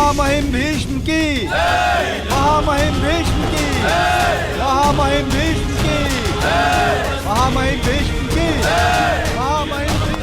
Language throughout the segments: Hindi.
महामहिम भीष्म की, महामहिम भीष्म की, महामहिम भीष्म की, महामहिम भीष्म की, महामहिम भीष्म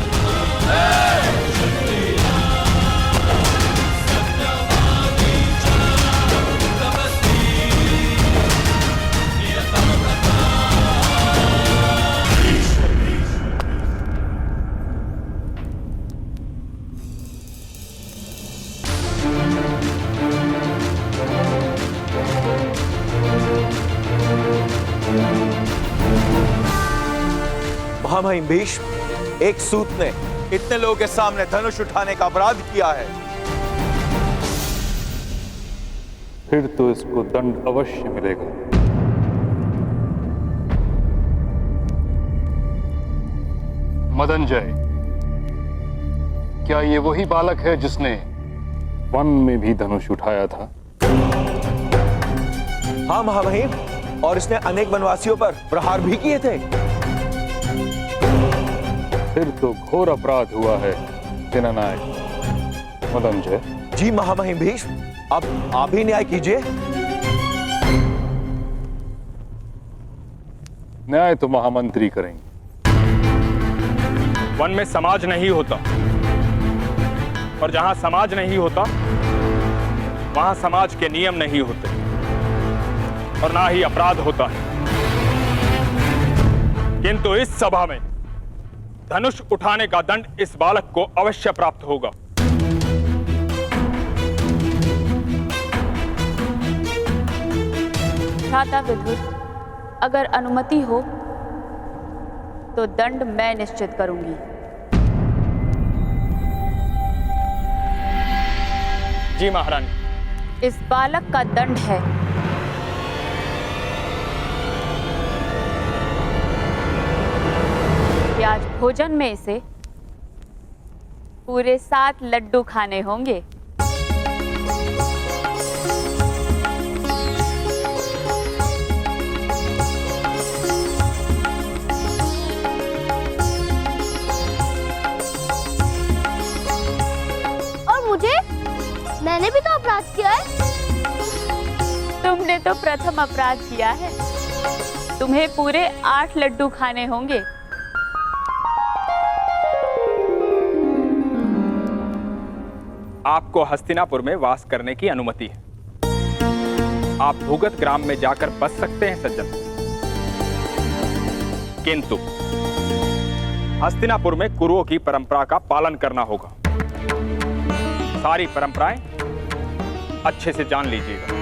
महामहिम भीष्म, एक सूत ने इतने लोगों के सामने धनुष उठाने का अपराध किया है। फिर तो इसको दंड अवश्य मिलेगा। मदनजय, क्या ये वही बालक है जिसने वन में भी धनुष उठाया था? हाँ महामहिम, और इसने अनेक वनवासियों पर प्रहार भी किए थे। फिर तो घोर अपराध हुआ है सेनानायक मदनजय। जी महामहिम भीष्म, अब आप ही न्याय कीजिए। न्याय तो महामंत्री करेंगे। वन में समाज नहीं होता, और जहां समाज नहीं होता वहां समाज के नियम नहीं होते, और ना ही अपराध होता है। किंतु इस सभा में धनुष उठाने का दंड इस बालक को अवश्य प्राप्त होगा। भ्राता विदुर, अगर अनुमति हो तो दंड मैं निश्चित करूंगी। जी महारानी। इस बालक का दंड है कि आज भोजन में इसे पूरे 7 लड्डू खाने होंगे। और मुझे? मैंने भी तो अपराध किया है। तुमने तो प्रथम अपराध किया है। तुम्हें पूरे 8 लड्डू खाने होंगे। आपको हस्तिनापुर में वास करने की अनुमति है। आप भूगत ग्राम में जाकर बस सकते हैं सज्जन, किंतु हस्तिनापुर में कुरुओं की परंपरा का पालन करना होगा। सारी परंपराएं अच्छे से जान लीजिएगा।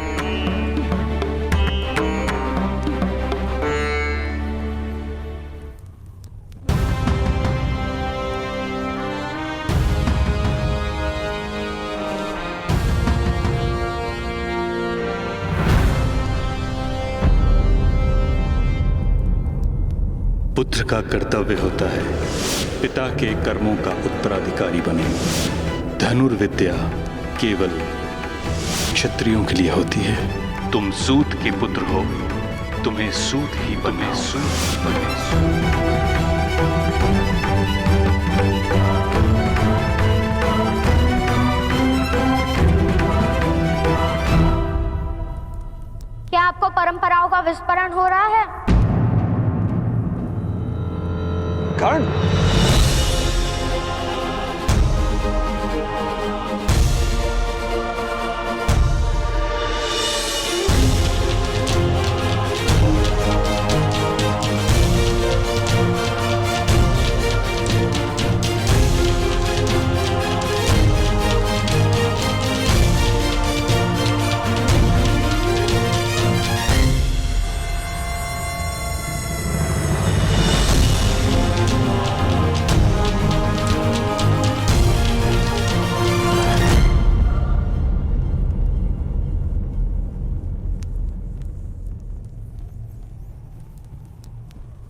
पुत्र का कर्तव्य होता है पिता के कर्मों का उत्तराधिकारी बने। धनुर्विद्या केवल क्षत्रियों के लिए होती है। तुम सूत के पुत्र हो, तुम्हें सूत ही बने, सूत ही बने। क्या आपको परंपराओं का विस्मरण हो रहा है? कर्ण,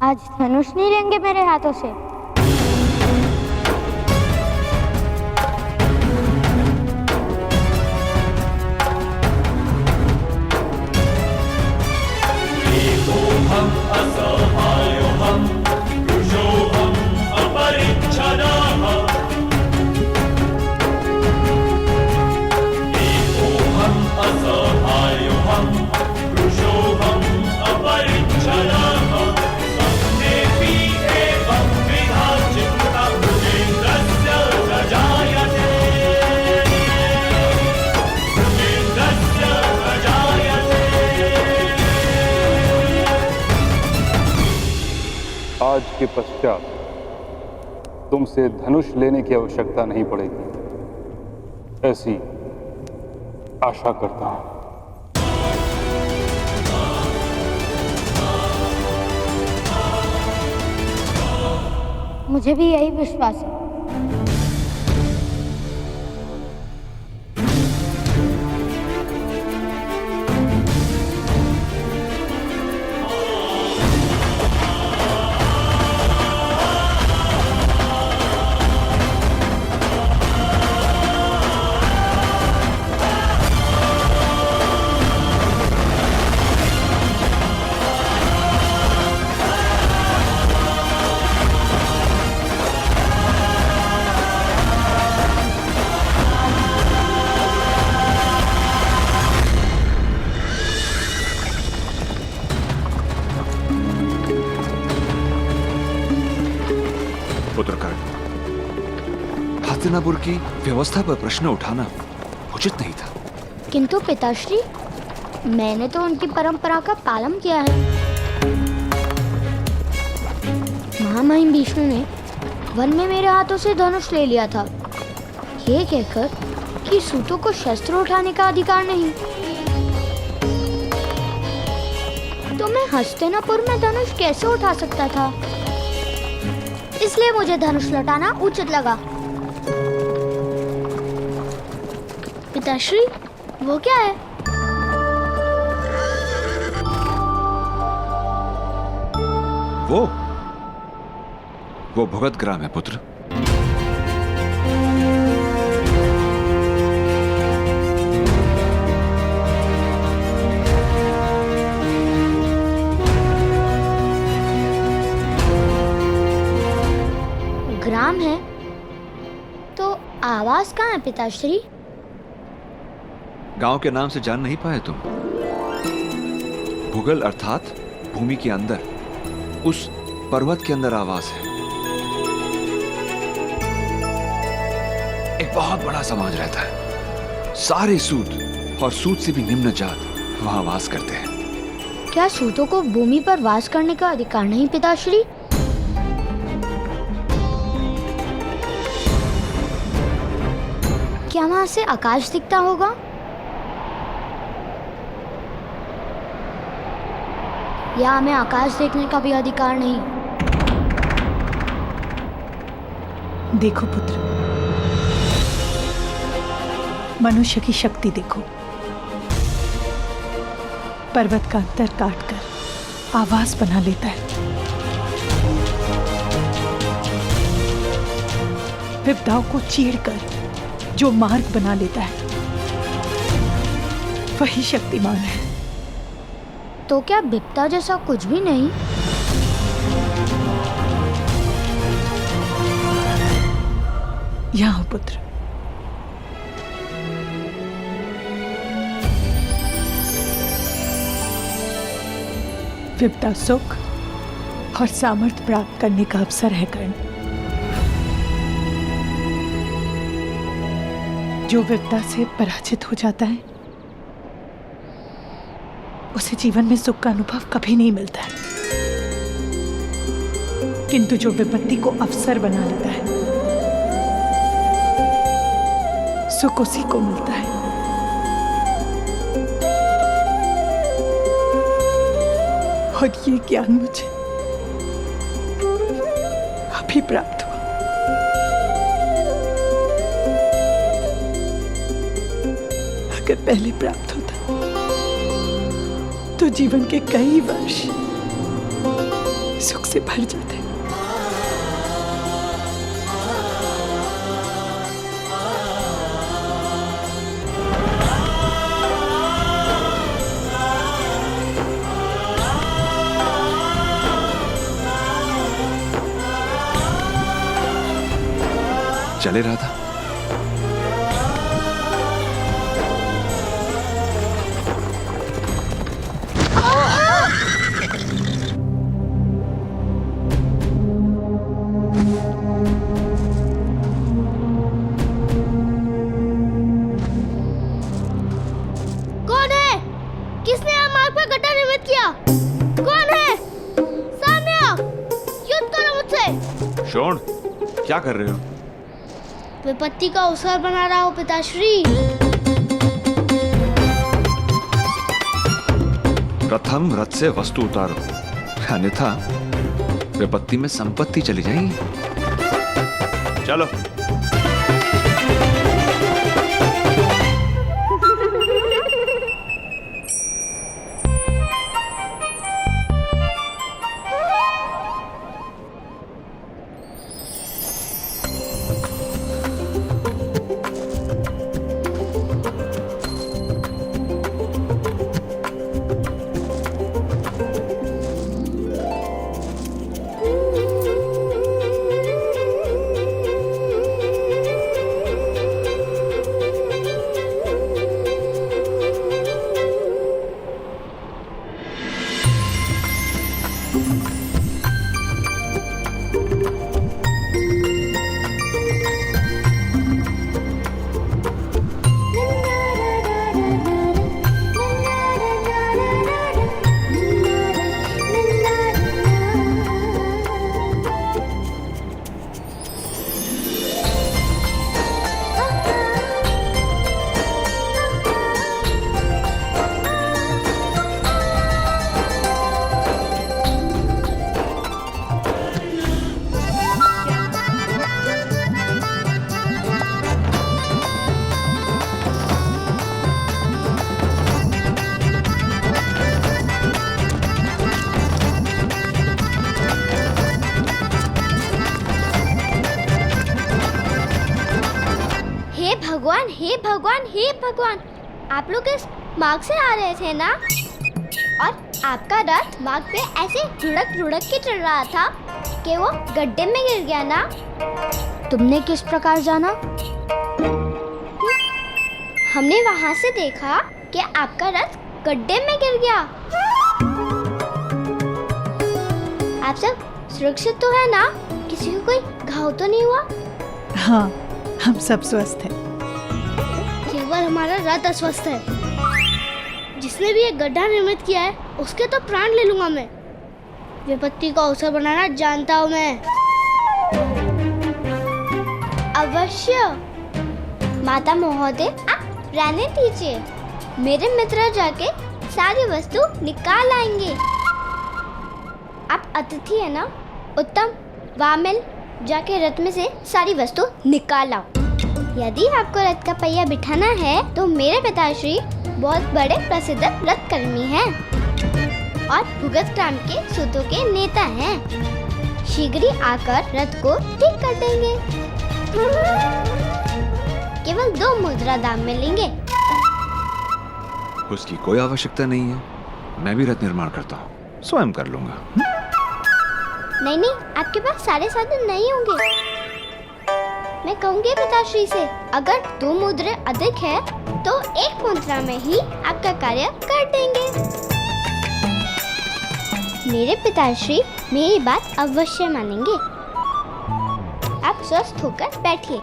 आज धनुष नहीं लेंगे मेरे हाथों से। आज के पश्चात तुमसे धनुष लेने की आवश्यकता नहीं पड़ेगी, ऐसी आशा करता हूं। मुझे भी यही विश्वास है। पुत्र कर्ण, हस्तिनापुर की व्यवस्था पर प्रश्न उठाना उचित नहीं था। किंतु पिताश्री, मैंने तो उनकी परंपरा का पालन किया है। महामहिम विष्णु ने वन में मेरे हाथों से धनुष ले लिया था, ये कहकर कि सूतों को शस्त्र उठाने का अधिकार नहीं। तो मैं हस्तिनापुर में धनुष कैसे उठा सकता था? इसलिए मुझे धनुष लौटाना उचित लगा। पिताश्री, वो क्या है? वो भगत ग्राम है पुत्र। ग्राम है तो आवास कहाँ है पिताश्री? गांव के नाम से जान नहीं पाए तुम? भूगल अर्थात भूमि के अंदर, उस पर्वत के अंदर आवास है। एक बहुत बड़ा समाज रहता है, सारे सूत और सूत से भी निम्न जात वहां वास करते हैं। क्या सूतों को भूमि पर वास करने का अधिकार नहीं पिताश्री? क्या वहां से आकाश दिखता होगा? या हमें आकाश देखने का भी अधिकार नहीं? देखो पुत्र, मनुष्य की शक्ति देखो। पर्वत का अंतर काटकर आवास बना लेता है। विपदाओं को चीरकर जो मार्ग बना लेता है, वही शक्तिमान है। तो क्या विपदा जैसा कुछ भी नहीं? यहाँ पुत्र, विपदा सुख और सामर्थ्य प्राप्त करने का अवसर है कर्ण। जो विपदा से पराजित हो जाता है, उसे जीवन में सुख का अनुभव कभी नहीं मिलता है। किंतु जो विपत्ति को अवसर बना लेता है, सुख उसी को मिलता है। और ये ज्ञान मुझे अभी प्राप्त हुआ। अगर पहले प्राप्त होता तो जीवन के कई वर्ष सुख से भर जाते। चले राधा। कौन है? किसने मार्ग पर गड्ढा निर्मित किया? कौन है? सामने आओ, युद्ध शोण, क्या कर रहे हो? विपत्ति का अवसर बना रहा हूँ पिताश्री। प्रथम रथ से वस्तु उतारो, अन्यथा विपत्ति में संपत्ति चली जाएगी। चलो। हे भगवान, हे भगवान, आप लोग इस मार्ग से आ रहे थे ना? और आपका रथ मार्ग पे ऐसे रुड़क रुड़क के चल रहा था कि वो गड्ढे में गिर गया ना? तुमने किस प्रकार जाना? हमने वहाँ से देखा कि आपका रथ गड्ढे में गिर गया। आप सब सुरक्षित तो है ना? किसी को कोई घाव तो नहीं हुआ? हाँ, हम सब स्वस्थ हैं। केवल हमारा रथ अस्वस्थ है। जिसने भी ये गड्ढा निर्मित किया है उसके तो प्राण ले लूंगा मैं। विपत्ति का अवसर बनाना जानता हूँ मैं। अवश्य। माता महोदय, आप रहने दीजिए। मेरे मित्र जाके सारी वस्तु निकाल आएंगे। आप अतिथि है ना? उत्तम, वामिल, जाके रथ में से सारी वस्तु निकाल आओ। यदि आपको रथ का पहिया बिठाना है तो मेरे पिताश्री बहुत बड़े प्रसिद्ध रथ कर्मी हैं और भुगत ग्राम के सूतों के नेता हैं। शीघ्र ही आकर रथ को ठीक कर देंगे। केवल 2 मुद्रा दाम में लेंगे। उसकी कोई आवश्यकता नहीं है। मैं भी रथ निर्माण करता हूँ, स्वयं कर लूंगा। नहीं, आपके पास सारे साधन नहीं होंगे। मैं कहूँगी पिताश्री से, अगर 2 मुद्रे अधिक है तो 1 मुद्रा में ही आपका कार्य कर देंगे। मेरे पिताश्री मेरी बात अवश्य मानेंगे। आप स्वस्थ होकर बैठिए।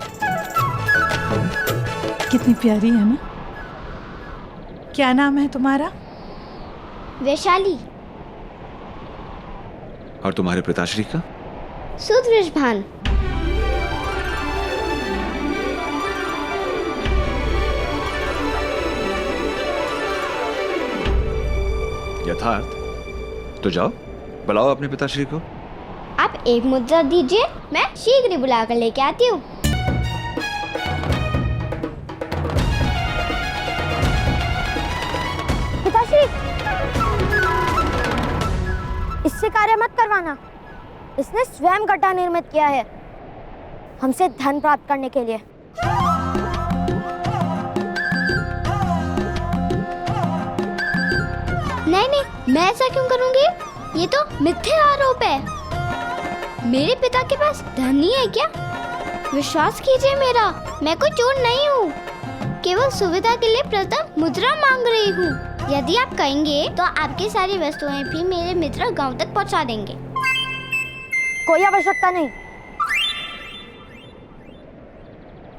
कितनी प्यारी है ना? क्या नाम है तुम्हारा? वैशाली। और तुम्हारे पिताश्री का? सुदृष्भान। यथार्थ। तो जाओ, बुलाओ अपने पिताश्री को। आप 1 मुद्रा दीजिए, मैं शीघ्र ही बुला कर लेके आती हूँ। पिताश्री, इससे कार्य मत करवाना। इसने स्वयं गड्ढा निर्मित किया है हमसे धन प्राप्त करने के लिए। नहीं, मैं ऐसा क्यों करूंगी? ये तो मिथ्या आरोप है। मेरे पिता के पास धन नहीं है क्या? विश्वास कीजिए मेरा, मैं कोई चोर नहीं हूँ। केवल सुविधा के लिए प्रथम मुद्रा मांग रही हूँ। यदि आप कहेंगे तो आपकी सारी वस्तुएं भी मेरे मित्र गांव तक पहुँचा देंगे। कोई आवश्यकता नहीं।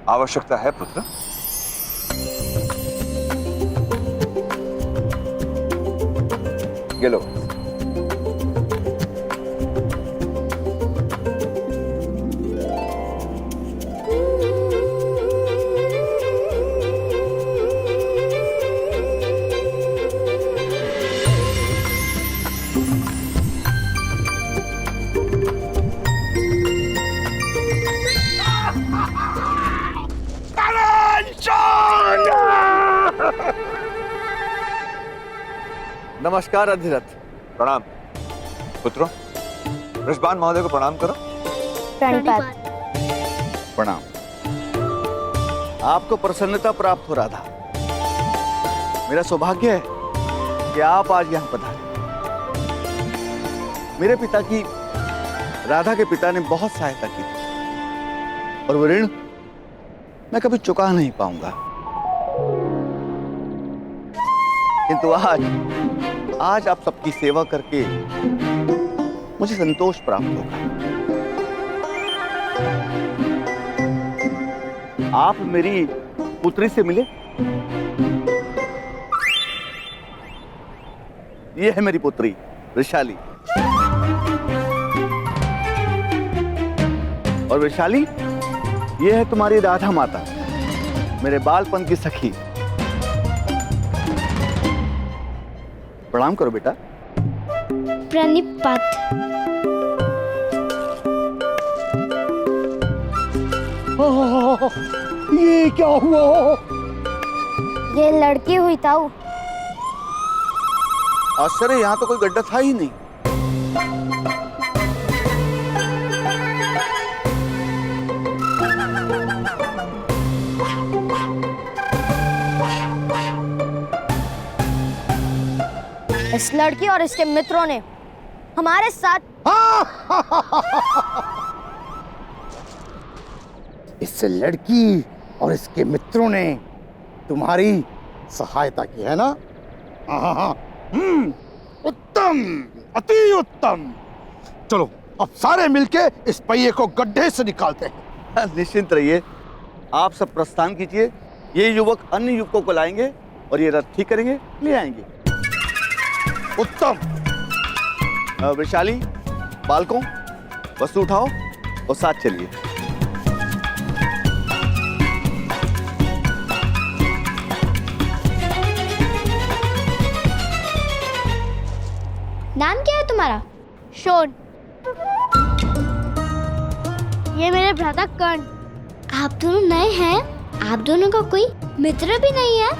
आवश्यकता है पुत्र। ये लो। नमस्कार अधिरथ। प्रणाम पुत्रों, वृषभान महोदय को प्रणाम करो। प्रणिपात। प्रणाम। आपको प्रसन्नता प्राप्त हो राधा। मेरा सौभाग्य है कि आप आज यहाँ पधारे। मेरे पिता की राधा के पिता ने बहुत सहायता की थी और वो ऋण मैं कभी चुका नहीं पाऊंगा। किंतु आज आप सबकी सेवा करके मुझे संतोष प्राप्त होगा। आप मेरी पुत्री से मिले। ये है मेरी पुत्री वैशाली। और वैशाली, ये है तुम्हारी राधा माता, मेरे बालपन की सखी। प्रणाम करो बेटा। प्रणिपात। ये क्या हुआ? ये लड़की हुई ताऊ। आश्चर्य, यहाँ तो कोई गड्ढा था ही नहीं। इस लड़की और इसके मित्रों ने हमारे साथ इस लड़की और इसके मित्रों ने तुम्हारी सहायता की है ना? उत्तम, अति उत्तम। चलो अब सारे मिलके इस पहिए को गड्ढे से निकालते हैं। निश्चिंत रहिए, आप सब प्रस्थान कीजिए। ये युवक अन्य युवकों को लाएंगे और ये रथ ठीक करेंगे, ले आएंगे। उत्तम। वैशाली, बालकों, वस्तु उठाओ और साथ चलिए। नाम क्या है तुम्हारा? शोन। ये मेरे भ्राता कर्ण। आप दोनों नए हैं? आप दोनों का कोई मित्र भी नहीं है?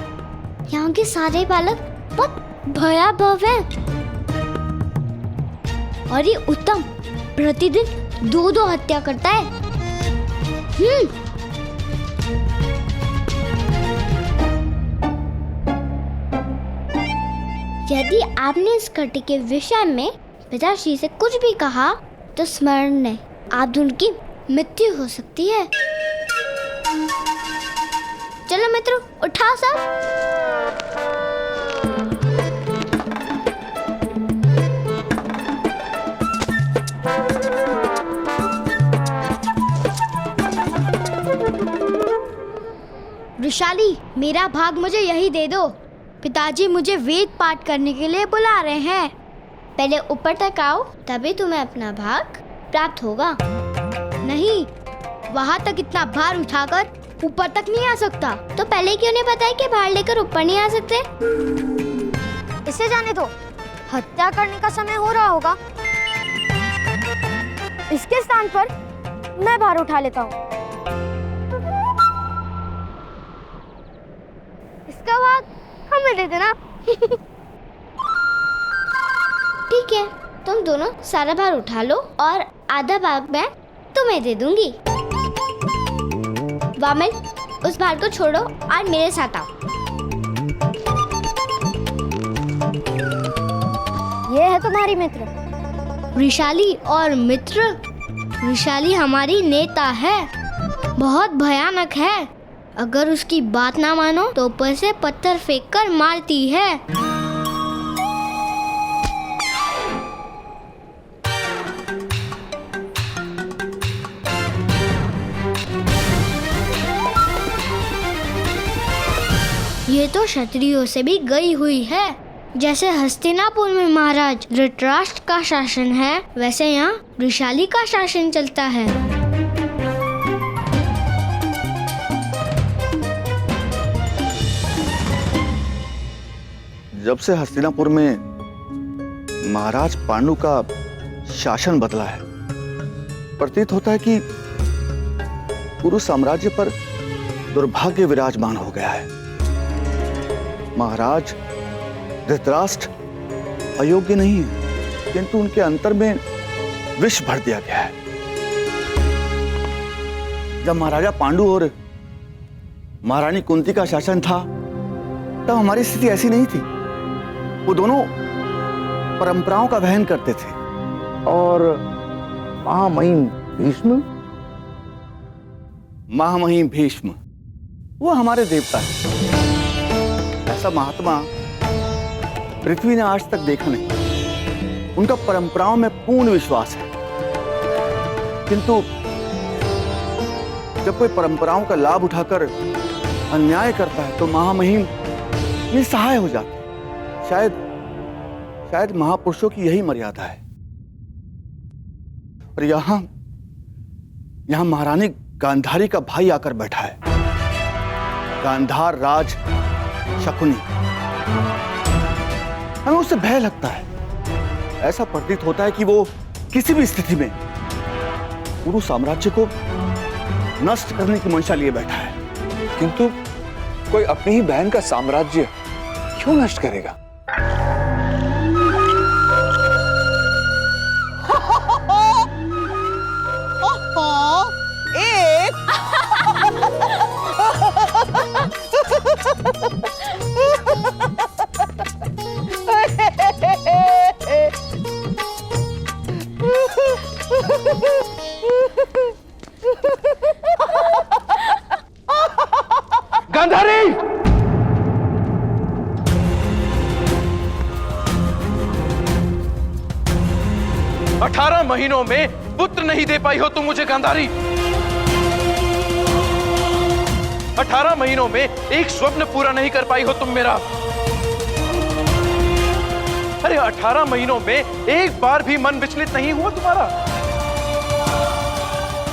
यहाँ के सारे बालक बहुत भयावह हैं। और ये उत्तम प्रतिदिन 2 हत्या करता है। यदि आपने इस घटी के विषय में पिताश्री से कुछ भी कहा तो स्मरण ने आप दोनों की मृत्यु हो सकती है। चलो मित्रों, उठाओ सब। वृषाली, मेरा भाग मुझे यही दे दो। पिताजी मुझे वेद पाठ करने के लिए बुला रहे हैं। पहले ऊपर तक आओ, तभी तुम्हें अपना भाग प्राप्त होगा। नहीं, वहाँ तक इतना भार उठाकर ऊपर तक नहीं आ सकता। तो पहले क्यों नहीं बताया कि भार लेकर ऊपर नहीं आ सकते? इसे जाने दो, हत्या करने का समय हो रहा होगा। इसके स्थान पर मैं भार उठा लेता हूँ। इसका भाग हमें दे देना। ठीक है, तुम दोनों सारा भार उठा लो और आधा भाग मैं तुम्हें दे दूंगी। वामन, उस भार को छोड़ो और मेरे साथ आओ। ये है तुम्हारी मित्र वृषाली। और मित्र वृषाली हमारी नेता है, बहुत भयानक है। अगर उसकी बात ना मानो तो ऊपर से पत्थर फेंककर मारती है। ये तो क्षत्रियों से भी गई हुई है। जैसे हस्तिनापुर में महाराज धृतराष्ट्र का शासन है, वैसे यहाँ वृषाली का शासन चलता है। जब से हस्तिनापुर में महाराज पांडु का शासन बदला है, प्रतीत होता है कि पूरे साम्राज्य पर दुर्भाग्य विराजमान हो गया है। महाराज धृतराष्ट्र अयोग्य नहीं है, किंतु उनके अंतर में विष भर दिया गया है। जब महाराजा पांडु और महारानी कुंती का शासन था तब हमारी स्थिति ऐसी नहीं थी। वो दोनों परंपराओं का वहन करते थे। और महामहिम भीष्म? महामहिम भीष्म वो हमारे देवता है। ऐसा महात्मा पृथ्वी ने आज तक देखा नहीं। उनका परंपराओं में पूर्ण विश्वास है, किंतु जब कोई परंपराओं का लाभ उठाकर अन्याय करता है तो महामहिम निस्सहाय हो जाते हैं। शायद महापुरुषों की यही मर्यादा है। और यहां महारानी गांधारी का भाई आकर बैठा है, गांधार राज शकुनी। हमें उससे भय लगता है। ऐसा प्रतीत होता है कि वो किसी भी स्थिति में पूरे साम्राज्य को नष्ट करने की मंशा लिए बैठा है। किंतु कोई अपनी ही बहन का साम्राज्य क्यों नष्ट करेगा? गांधारी! 18 महीनों में पुत्र नहीं दे पाई हो तुम मुझे गांधारी। 18 महीनों में एक स्वप्न पूरा नहीं कर पाई हो तुम मेरा। अरे 18 महीनों में एक बार भी मन विचलित नहीं हुआ तुम्हारा।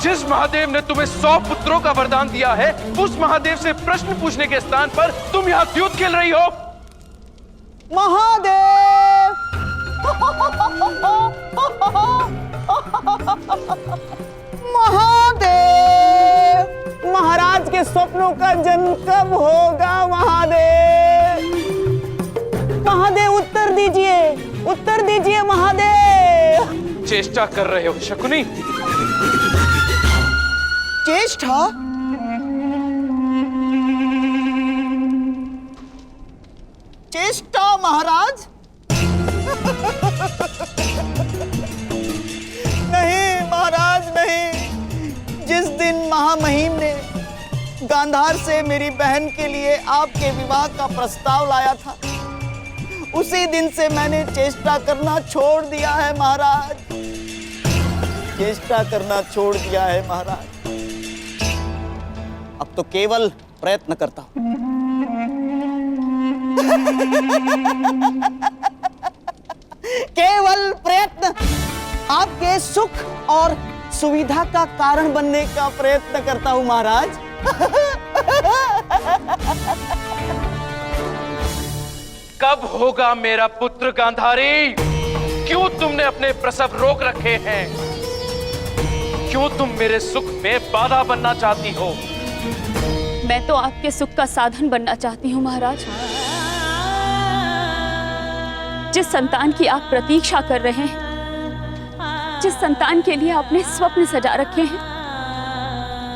जिस महादेव ने तुम्हें 100 पुत्रों का वरदान दिया है, उस महादेव से प्रश्न पूछने के स्थान पर तुम यहां द्यूत खेल रही हो। महादेव! महादेव! महाराज के स्वप्नों का जन्म कब होगा महादेव? महादेव उत्तर दीजिए महादेव। चेष्टा कर रहे हो शकुनी? चेष्टा? चेष्टा महाराज? नहीं महाराज नहीं। जिस दिन महामहिम ने गांधार से मेरी बहन के लिए आपके विवाह का प्रस्ताव लाया था, उसी दिन से मैंने चेष्टा करना छोड़ दिया है महाराज। चेष्टा करना छोड़ दिया है महाराज। अब तो केवल प्रयत्न करता हूं। केवल प्रयत्न, आपके सुख और सुविधा का कारण बनने का प्रयत्न करता हूं महाराज। कब होगा मेरा पुत्र गांधारी? क्यों तुमने अपने प्रसव रोक रखे हैं? क्यों तुम मेरे सुख में बाधा बनना चाहती हो? मैं तो आपके सुख का साधन बनना चाहती हूँ महाराज। जिस संतान की आप प्रतीक्षा कर रहे हैं, जिस संतान के लिए आपने स्वप्न सजा रखे हैं,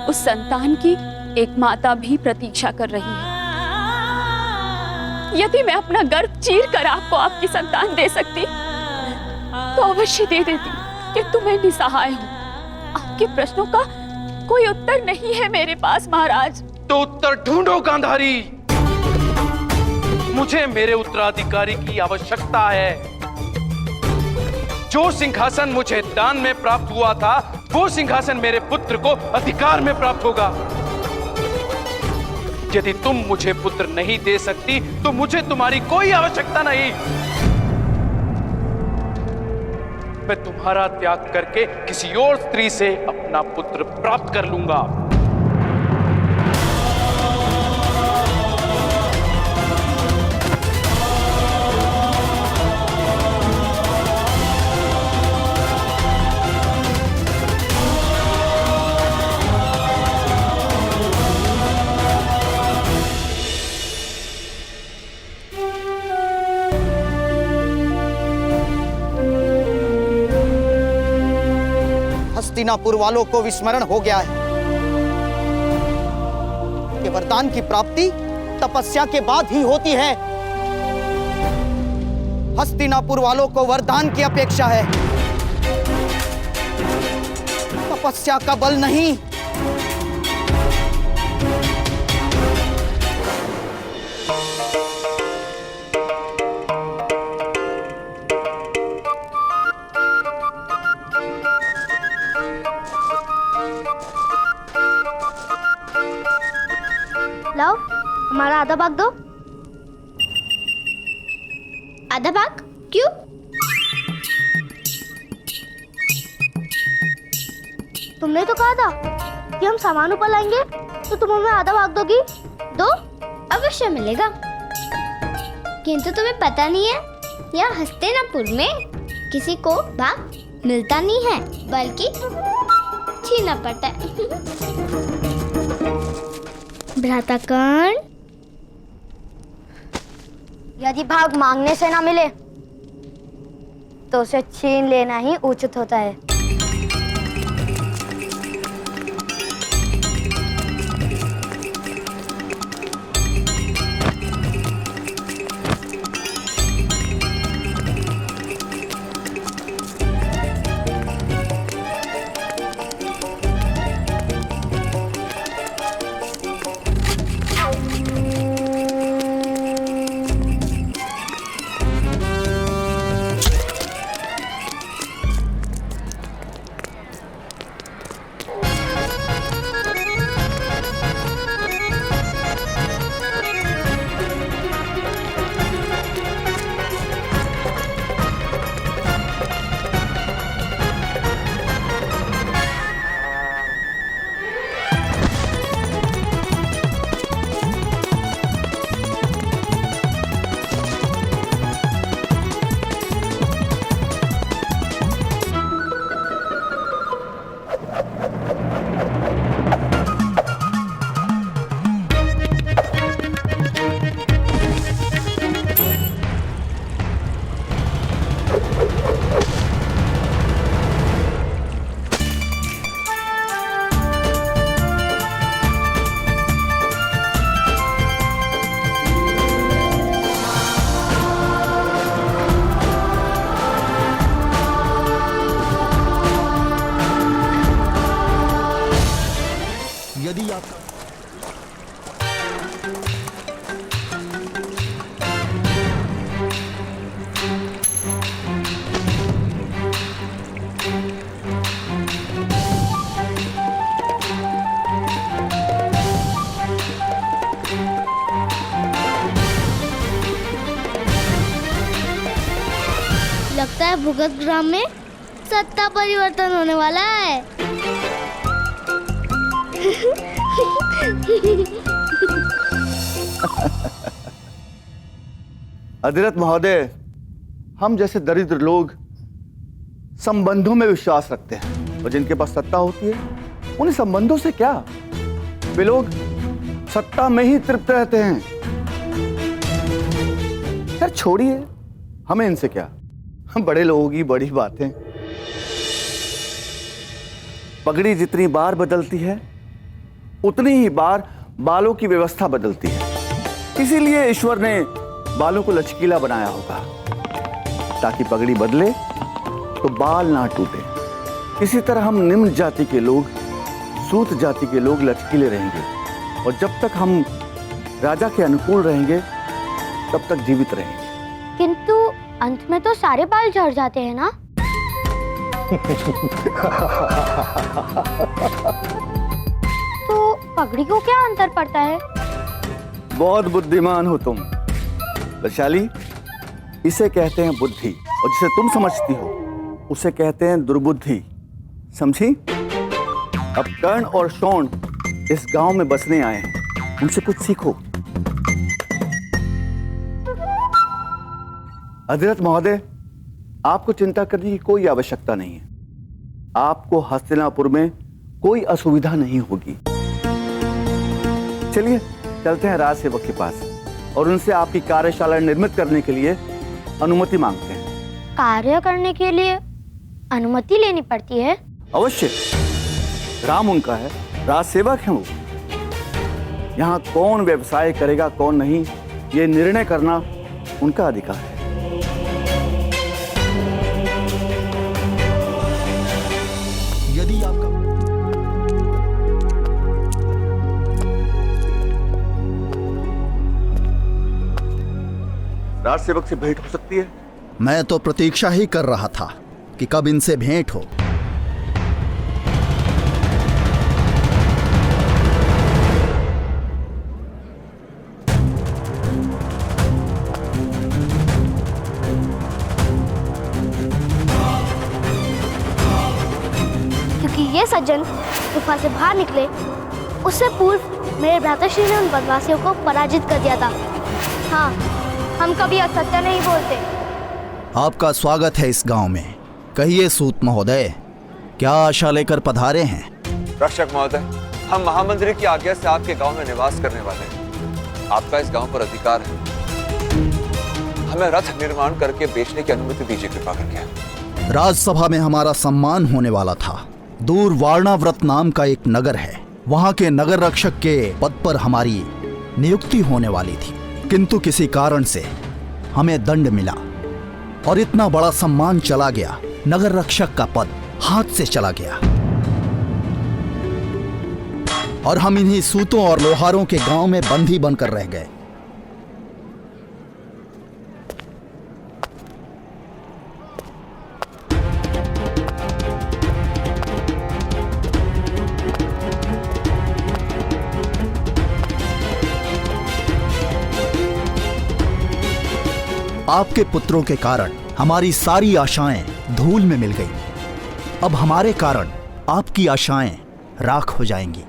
उस संतान की एक माता भी प्रतीक्षा कर रही है। यदि मैं अपना गर्भ चीर कर आपको आपकी संतान दे सकती तो अवश्य दे देती, किंतु मैं निसहाय हूँ। आपके प्रश्नों का कोई उत्तर नहीं है मेरे पास महाराज। तो उत्तर ढूंढो गांधारी। मुझे मेरे उत्तराधिकारी की आवश्यकता है। जो सिंहासन मुझे दान में प्राप्त हुआ था, वो सिंहासन मेरे पुत्र को अधिकार में प्राप्त होगा। यदि तुम मुझे पुत्र नहीं दे सकती तो मुझे तुम्हारी कोई आवश्यकता नहीं। मैं तुम्हारा त्याग करके किसी और स्त्री से अपना पुत्र प्राप्त कर लूंगा। हस्तिनापुर वालों को विस्मरण हो गया है कि वरदान की प्राप्ति तपस्या के बाद ही होती है। हस्तिनापुर वालों को वरदान की अपेक्षा है, तपस्या का बल नहीं। लाओ, हमारा आधा भाग दो। आधा भाग? क्यों? तुमने तो कहा था कि हम सामान ऊपर लाएंगे, तो तुम हमें आधा भाग दोगी? दो, अवश्य मिलेगा। किंतु तुम्हें पता नहीं है, यहाँ हस्तिनापुर में किसी को भाग मिलता नहीं है, बल्कि छीनना पड़ता है। भ्राताकर्ण, यदि भाग मांगने से ना मिले तो उसे छीन लेना ही उचित होता है। यदि आप लगता है भुगत ग्राम में सत्ता परिवर्तन होने वाला है। अधिरथ महोदय, हम जैसे दरिद्र लोग संबंधों में विश्वास रखते हैं, और जिनके पास सत्ता होती है उन्हें संबंधों से क्या, वे लोग सत्ता में ही तृप्त रहते हैं। यार छोड़िए, हमें इनसे क्या, हम बड़े लोगों की बड़ी बातें। पगड़ी जितनी बार बदलती है उतनी ही बार बालों की व्यवस्था बदलती है। इसीलिए ईश्वर ने बालों को लचकीला बनाया होगा, ताकि पगड़ी बदले तो बाल ना टूटे। इसी तरह हम निम्न जाति के लोग, सूत जाति के लोग लचकीले रहेंगे, और जब तक हम राजा के अनुकूल रहेंगे तब तक जीवित रहेंगे। किंतु अंत में तो सारे बाल झड़ जाते हैं ना? तो पगड़ी को क्या अंतर पड़ता है? बहुत बुद्धिमान हो तुम वैशाली। इसे कहते हैं बुद्धि, और जिसे तुम समझती हो उसे कहते हैं दुर्बुद्धि, समझी? अब कर्ण और शोण इस गांव में बसने आए हैं, उनसे कुछ सीखो। अधिरथ महोदय, आपको चिंता करने की कोई आवश्यकता नहीं है। आपको हस्तिनापुर में कोई असुविधा नहीं होगी। चलिए चलते हैं राज सेवक के पास और उनसे आपकी कार्यशाला निर्मित करने के लिए अनुमति मांगते हैं। कार्य करने के लिए अनुमति लेनी पड़ती है? अवश्य, राम उनका है, राज सेवक हैं वो। यहाँ कौन व्यवसाय करेगा कौन नहीं, ये निर्णय करना उनका अधिकार है। यदि आपका राज सेवक से भेंट हो सकती है? मैं तो प्रतीक्षा ही कर रहा था कि कब इनसे भेंट हो। क्योंकि ये सज्जन गुफा से बाहर निकले उससे पूर्व मेरे भ्राताश्री ने उन बदमाशियों को पराजित कर दिया था। हाँ, हम कभी असत्य नहीं बोलते। आपका स्वागत है इस गांव में। कहिए सूत महोदय, क्या आशा लेकर पधारे हैं? रक्षक महोदय, हम महामंत्री की आज्ञा से आपके गांव में निवास करने वाले हैं। आपका इस गांव पर अधिकार है। हमें रथ निर्माण करके बेचने की अनुमति दीजिए कृपा करके। राजसभा में हमारा सम्मान होने वाला था। दूर वारणाव्रत नाम का एक नगर है, वहां के नगर रक्षक के पद पर हमारी नियुक्ति होने वाली थी, किंतु किसी कारण से हमें दंड मिला और इतना बड़ा सम्मान चला गया। नगर रक्षक का पद हाथ से चला गया और हम इन्हीं सूतों और लोहारों के गांव में बंदी बनकर रह गए। आपके पुत्रों के कारण हमारी सारी आशाएं धूल में मिल गई। अब हमारे कारण आपकी आशाएं राख हो जाएंगी।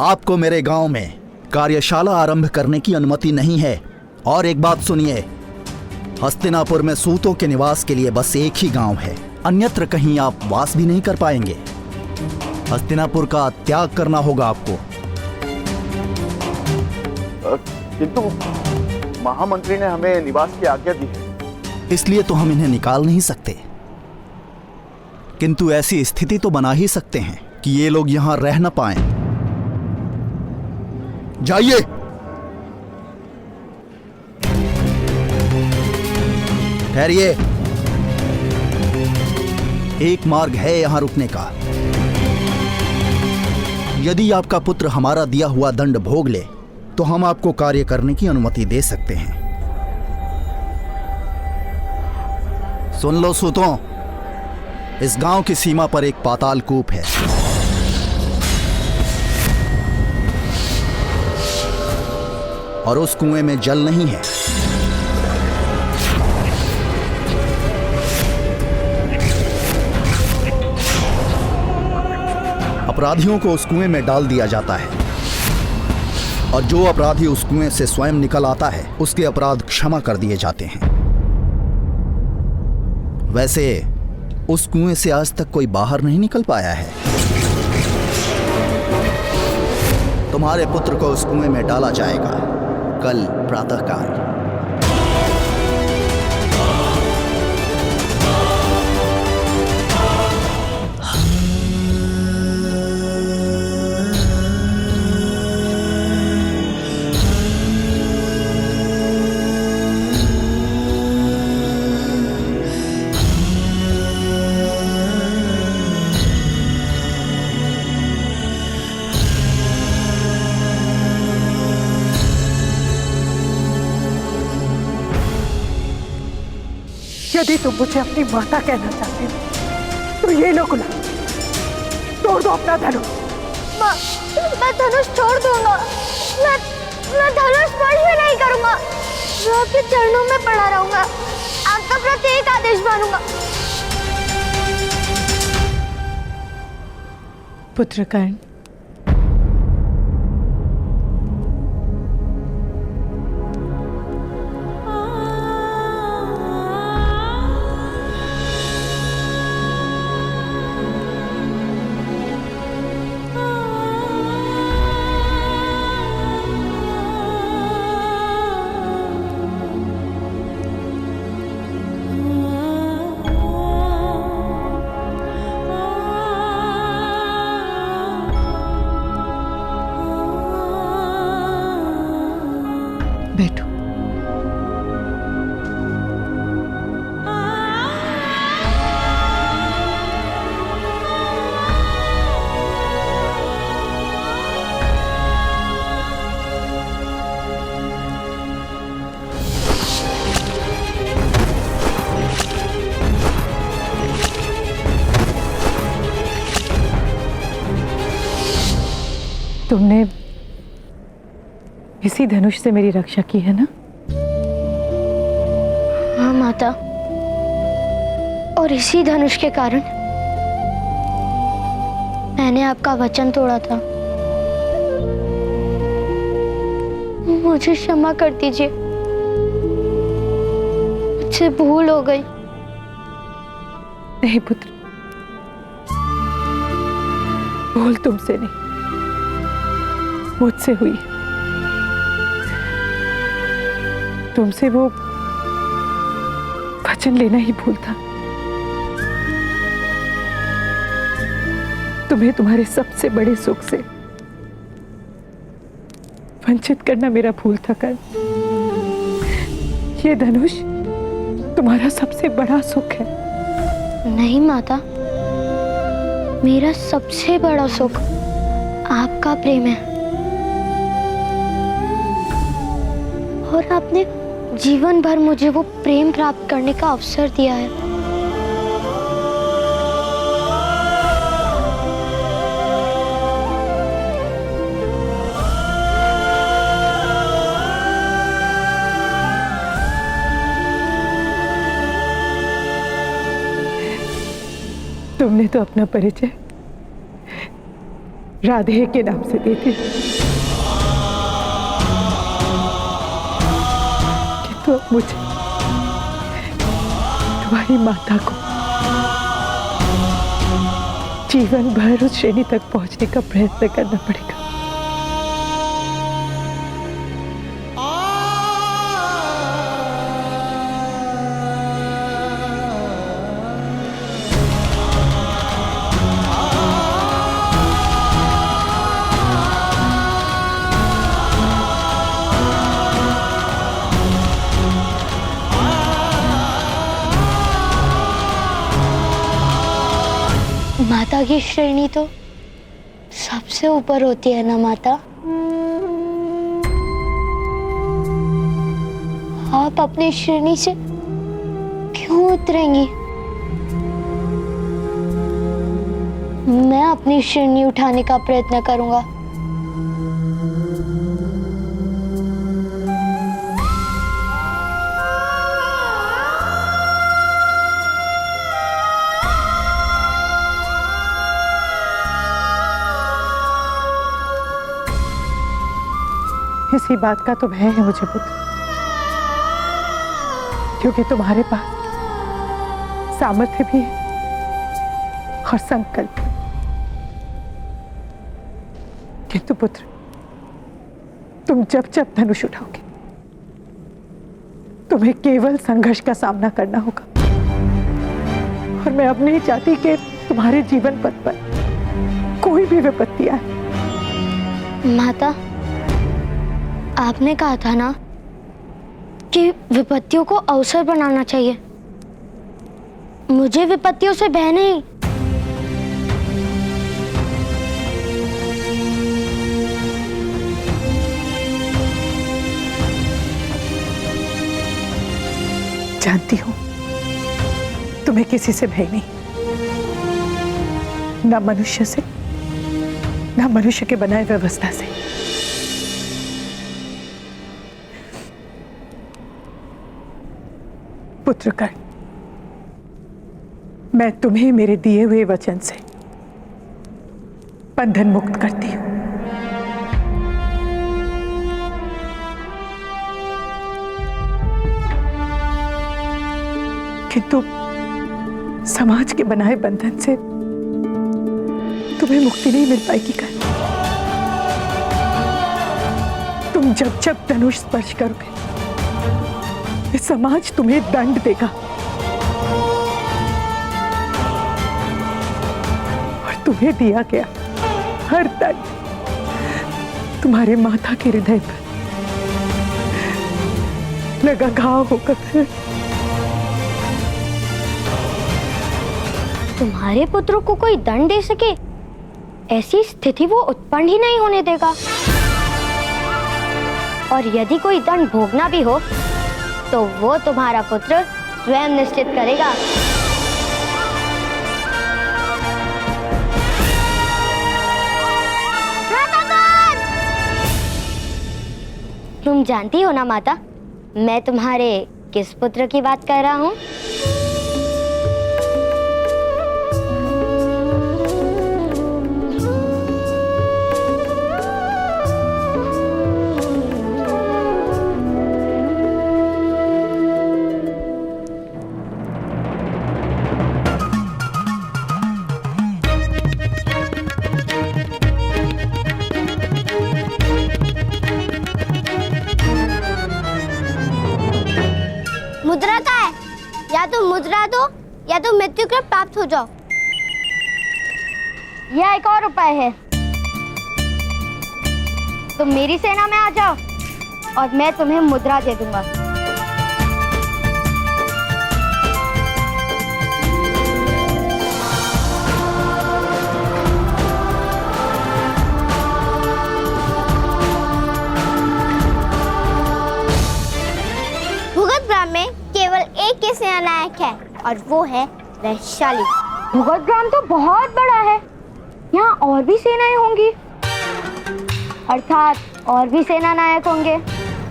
आपको मेरे गांव में कार्यशाला आरंभ करने की अनुमति नहीं है। और एक बात सुनिए, हस्तिनापुर में सूतों के निवास के लिए बस एक ही गांव है, अन्यत्र कहीं आप वास भी नहीं कर पाएंगे। हस्तिनापुर का त्याग करना होगा आपको। किंतु महामंत्री ने हमें निवास की आज्ञा दी है। इसलिए तो हम इन्हें निकाल नहीं सकते, किंतु ऐसी स्थिति तो बना ही सकते हैं कि ये लोग यहां रह न पाएं। जाइए। ठहरिए, एक मार्ग है यहां रुकने का। यदि आपका पुत्र हमारा दिया हुआ दंड भोग ले तो हम आपको कार्य करने की अनुमति दे सकते हैं। सुन लो सूतों, इस गांव की सीमा पर एक पाताल कूप है। और उस कुएं में जल नहीं है। अपराधियों को उस कुएं में डाल दिया जाता है और जो अपराधी उस कुएं से स्वयं निकल आता है उसके अपराध क्षमा कर दिए जाते हैं। वैसे उस कुएं से आज तक कोई बाहर नहीं निकल पाया है। तुम्हारे पुत्र को उस कुएं में डाला जाएगा कल प्रातःकाल। यदि तुम मुझे अपनी माता कहना चाहते हो तो ये लो गुलाब, तोड़ दो अपना धनुष। माँ, मैं धनुष छोड़ दूंगा। मैं धनुष स्पर्श भी नहीं करूंगा। मैं आपके चरणों में पड़ा रहूंगा। आपका प्रत्येक आदेश मानूंगा। पुत्र कर्ण, तुमने इसी धनुष से मेरी रक्षा की है ना? हाँ माता, और इसी धनुष के कारण मैंने आपका वचन तोड़ा था। मुझे क्षमा कर दीजिए, मुझसे भूल हो गई। नहीं पुत्र, भूल तुमसे नहीं, मुझसे हुई। तुमसे वो वचन लेना ही भूल था। तुम्हें तुम्हारे सबसे बड़े सुख से वंचित करना मेरा भूल था कर्ण। ये धनुष तुम्हारा सबसे बड़ा सुख है। नहीं माता, मेरा सबसे बड़ा सुख आपका प्रेम है, और आपने जीवन भर मुझे वो प्रेम प्राप्त करने का अवसर दिया है। तुमने तो अपना परिचय राधे के नाम से दे दिया, किंतु अब मुझे तुम्हारी माता को जीवन भर उस श्रेणी तक पहुंचने का प्रयत्न करना पड़ेगा। माता की श्रेणी तो सबसे ऊपर होती है ना माता? आप अपनी श्रेणी से क्यों उतरेंगी? मैं अपनी श्रेणी उठाने का प्रयत्न करूंगा। इसी बात का तो भय है मुझे पुत्र, क्योंकि तुम्हारे पास सामर्थ्य भी है और संकल्प। किंतु पुत्र, तुम जब जब धनुष उठाओगे तुम्हें केवल संघर्ष का सामना करना होगा, और मैं अब नहीं चाहती कि तुम्हारे जीवन पथ पर कोई भी विपत्ति आए। माता, आपने कहा था ना कि विपत्तियों को अवसर बनाना चाहिए। मुझे विपत्तियों से भय नहीं। जानती हूं तुम्हें किसी से भय नहीं, ना मनुष्य से, ना मनुष्य के बनाए व्यवस्था से। पुत्र कर्ण, मैं तुम्हें मेरे दिए हुए वचन से बंधन मुक्त करती हूं। किंतु समाज के बनाए बंधन से तुम्हें मुक्ति नहीं मिल पाएगी कर्ण। तुम जब जब धनुष स्पर्श करोगे समाज तुम्हें दंड देगा, और तुम्हें दिया गया हर दंड तुम्हारे माता के हृदय पर लगा घाव होकर। तुम्हारे पुत्रों को कोई दंड दे सके, ऐसी स्थिति वो उत्पन्न ही नहीं होने देगा। और यदि कोई दंड भोगना भी हो तो वो तुम्हारा पुत्र स्वयं निश्चित करेगा। तुम जानती हो ना माता, मैं तुम्हारे किस पुत्र की बात कर रहा हूँ? मुद्रा का है, या तो मुद्रा दो या तो मृत्यु के प्राप्त हो जाओ। यह एक और उपाय है, तुम मेरी सेना में आ जाओ और मैं तुम्हें मुद्रा दे दूंगा। भूगत ग्राम में केवल एक ही सेनानायक है और वो है वैशाली। भूगत ग्राम तो बहुत बड़ा है, यहाँ और भी सेनाएं होंगी, अर्थात और भी सेनानायक होंगे।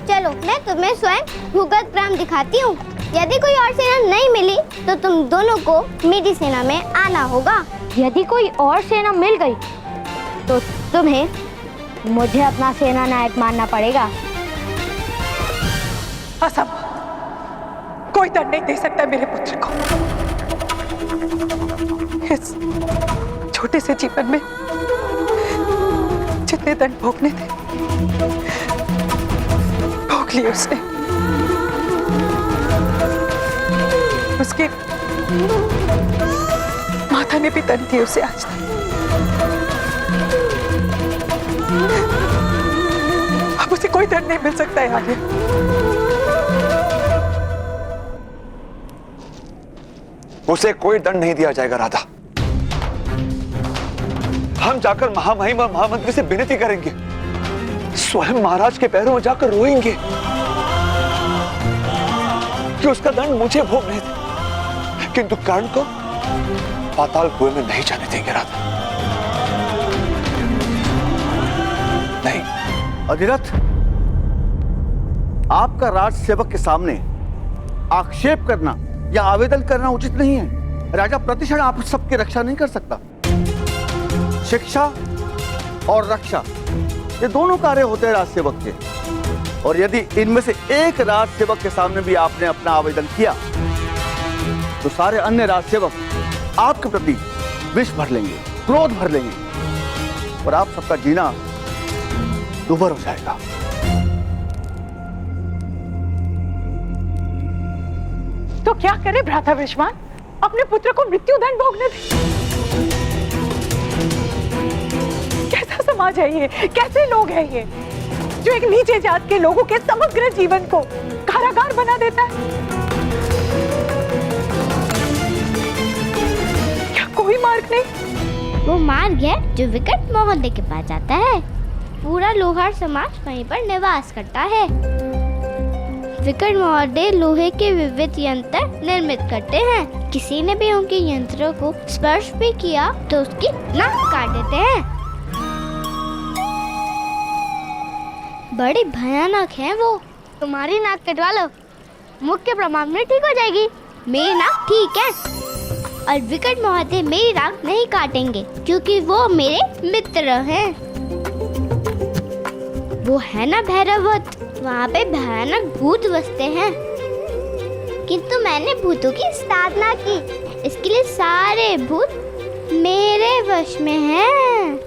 चलो मैं तुम्हें स्वयं भूगत ग्राम दिखाती हूँ। यदि कोई और सेना नहीं मिली तो तुम दोनों को मेरी सेना में आना होगा। यदि कोई और सेना मिल गई तो तुम्हें मुझे अपना सेनानायक मानना पड़ेगा। असंभव, कोई दंड नहीं दे सकता मेरे पुत्र को। इस छोटे से जीवन में जितने दंड भोगने थे भोग लिए उसने। उसके माता ने भी दंड दिए उसे आज तक। अब उसे कोई दंड नहीं मिल सकता है आगे। उसे कोई दंड नहीं दिया जाएगा राधा। हम जाकर महामहिम और महामंत्री से विनती करेंगे, स्वयं महाराज के पैरों में जाकर रोएंगे कि उसका दंड मुझे भोगने दे, किंतु कर्ण को पाताल कुएं में नहीं जाने देंगे राधा। नहीं। अधिरथ, आपका राज सेवक के सामने आक्षेप करना या आवेदन करना उचित नहीं है। राजा प्रतिक्षण आप सबकी रक्षा नहीं कर सकता। शिक्षा और रक्षा ये दोनों कार्य होते हैं राज सेवक के, और यदि इनमें से एक राज सेवक के सामने भी आपने अपना आवेदन किया तो सारे अन्य राज सेवक आपके प्रति विष भर लेंगे, क्रोध भर लेंगे और आप सबका जीना दुभर हो जाएगा। तो क्या करे भ्राता विश्वान, अपने पुत्र को मृत्यु दंड भोगने दे। कैसा समाज है ये, कैसे लोग हैं ये, जो एक नीचे जात के लोगों के समग्र जीवन को कारागार बना देता है। क्या कोई मार्ग नहीं? वो मार्ग है जो विकट महोदय के पास जाता है। पूरा लोहार समाज वहीं पर निवास करता है। विकट महोदय लोहे के विविध यंत्र निर्मित करते हैं। किसी ने भी उनके यंत्रों को स्पर्श भी किया तो उसकी नाक काट देते हैं। बड़ी भयानक है वो। तुम्हारी नाक कटवा लो, मुख्य प्रमाण में ठीक हो जाएगी। मेरी नाक ठीक है और विकट महोदय मेरी नाक नहीं काटेंगे क्योंकि वो मेरे मित्र हैं। वो है ना भैरवत, वहाँ पे भयानक भूत बसते हैं, किंतु मैंने भूतों की साधना की, इसके लिए सारे भूत मेरे वश में हैं।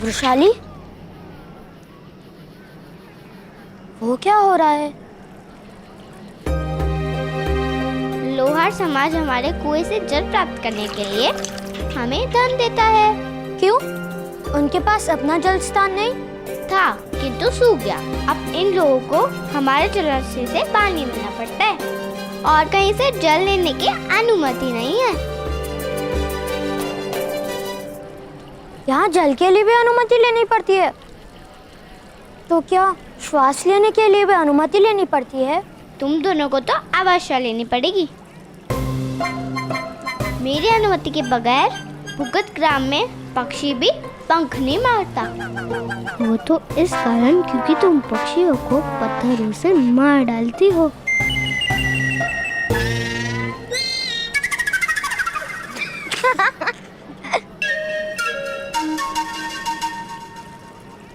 वृषाली, वो क्या हो रहा है? लोहार समाज हमारे कुएं से जल प्राप्त करने के लिए हमें धन देता है। क्यों? उनके पास अपना जल स्थान नहीं था किंतु सूख गया। अब इन लोगों को हमारे जलाशय से पानी लेना पड़ता है और कहीं से जल लेने की अनुमति नहीं है। यहाँ जल के लिए भी अनुमति लेनी पड़ती है। तो क्या श्वास लेने के लिए भी अनुमति लेनी पड़ती है? तुम दोनों को तो अवश्य लेनी पड़ेगी। मेरी अनुमति के बगैर भुगत ग्राम में पक्षी भी पंख नहीं मारता। वो तो इस कारण क्योंकि तुम पक्षियों को पत्थरों से मार डालती हो।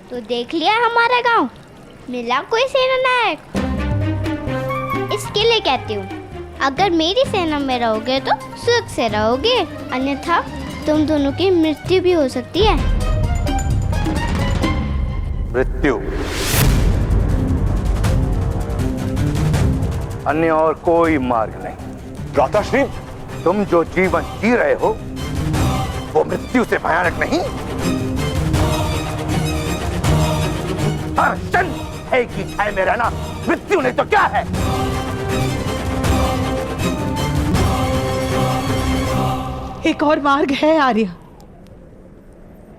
तो देख लिया हमारा गांव, मिला कोई सेना नायक। इसके लिए कहती हूँ, अगर मेरी सेना में रहोगे तो सुख से रहोगे, अन्यथा तुम दोनों की मृत्यु भी हो सकती है। मृत्यु? अन्य और कोई मार्ग नहीं। भ्राताश्री, तुम जो जीवन जी रहे हो वो मृत्यु से भयानक नहीं? हर क्षण है कि छाए में रहना मृत्यु नहीं तो क्या है? एक और मार्ग है आर्य,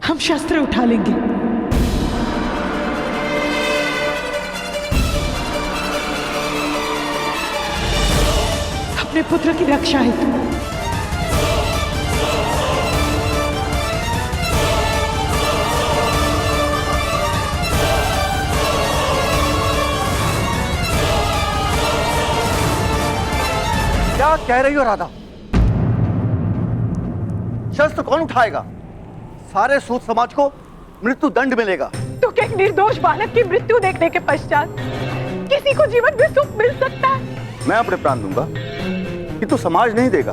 हम शस्त्र उठा लेंगे। अपने पुत्र की रक्षा हेतु। क्या कह रही हो राधा? शस्त्र कौन उठाएगा? सारे सूत समाज को मृत्यु दंड मिलेगा। तो क्या एक निर्दोष बालक की मृत्यु देखने के पश्चात किसी को जीवन में सुख मिल सकता है? मैं अपने प्राण दूंगा कि तो समाज नहीं देगा।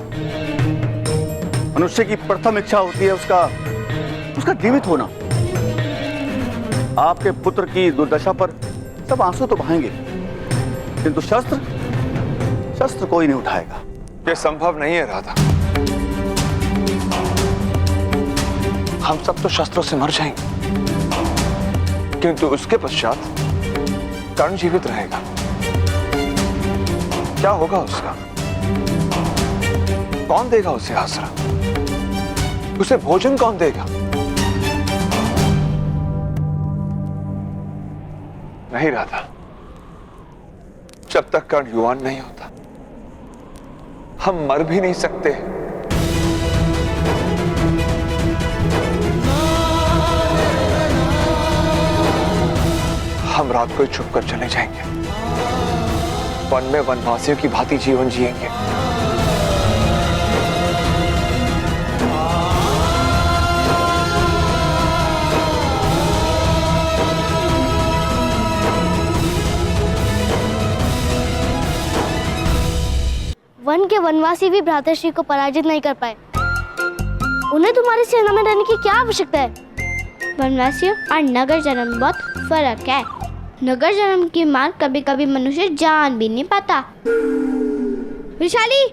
मनुष्य की प्रथम इच्छा होती है उसका जीवित होना। आपके पुत्र की दुर्दशा पर सब आंसू तो बहाएंगे, किंतु शस्त्र कोई नहीं उठाएगा। ये संभव नहीं है राधा। हम सब तो शस्त्रों से मर जाएंगे, किंतु उसके पश्चात कर्ण जीवित रहेगा। क्या होगा उसका? कौन देगा उसे आसरा? उसे भोजन कौन देगा? नहीं राधा, जब तक कर्ण युवान नहीं होता हम मर भी नहीं सकते। हम रात को ही छुप कर चले जाएंगे, वन में वनवासियों की भांति जीवन जिएंगे। वन के वनवासी भी भ्राताश्री को पराजित नहीं कर पाए। उन्हें तुम्हारी सेना में रहने की क्या आवश्यकता है? वनवासियों और नगर जन्म में बहुत फर्क है। नगर जन्म की मार कभी कभी मनुष्य जान भी नहीं पाता। वृषाली,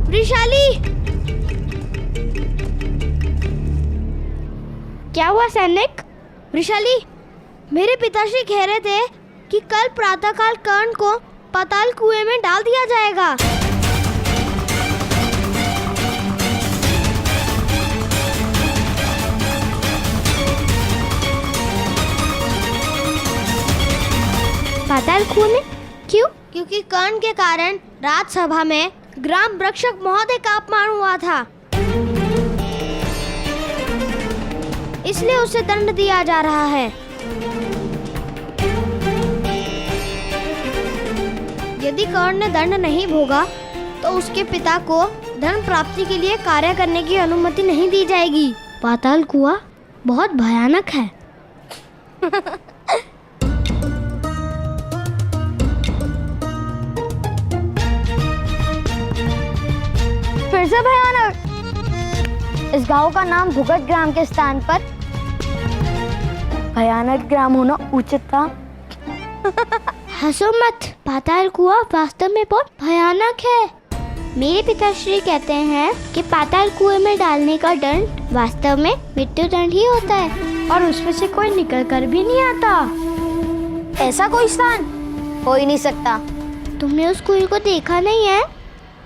वृषाली, क्या हुआ सैनिक? वृषाली, मेरे पिताश्री कह रहे थे कि कल प्रातःकाल कर्ण को पाताल कुएं में डाल दिया जाएगा। पाताल कुएं में? क्यों? क्योंकि कर्ण के कारण राजसभा में ग्राम रक्षक महोदय का अपमान हुआ था, इसलिए उसे दंड दिया जा रहा है। यदि कर्ण ने दंड नहीं भोगा तो उसके पिता को धन प्राप्ति के लिए कार्य करने की अनुमति नहीं दी जाएगी। पाताल कुआं बहुत भयानक है। फिर से भयानक। इस गांव का नाम भुगत ग्राम के स्थान पर भयानक ग्राम होना उचित था। हंसो मत, पाताल कुआं वास्तव में बहुत भयानक है। मेरे पिताश्री कहते हैं कि पाताल कुएं में डालने का दंड वास्तव में मृत्यु दंड ही होता है और उसमें से कोई निकल कर भी नहीं आता। ऐसा कोई स्थान हो ही नहीं सकता। तुमने उस कुएं को देखा नहीं है?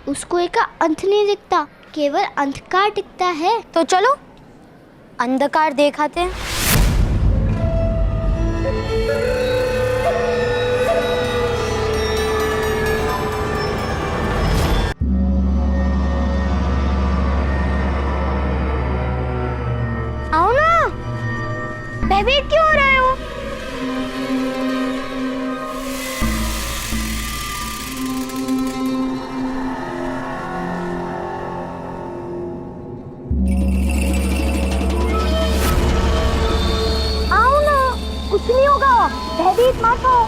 उस कुएं का अंत नहीं दिखता, केवल अंधकार दिखता है। तो चलो अंधकार दिखाते हैं। भयभीत क्यों हो रहे हो? आओ ना, कुछ नहीं होगा, भयभीत मत हो।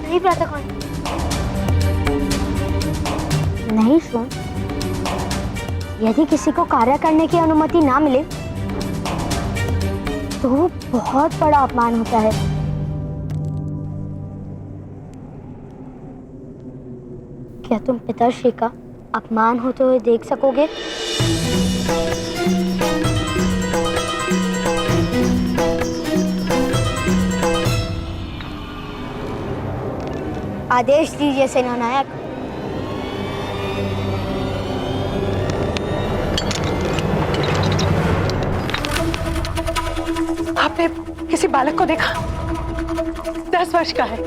नहीं प्रातःकाल, नहीं सुन। यदि किसी को कार्य करने की अनुमति ना मिले तो वो बहुत बड़ा अपमान होता है। क्या तुम पिताश्री का अपमान होते हुए देख सकोगे? आदेश दीजिए सेनानायक। आपने किसी बालक को देखा? 10 वर्ष का है।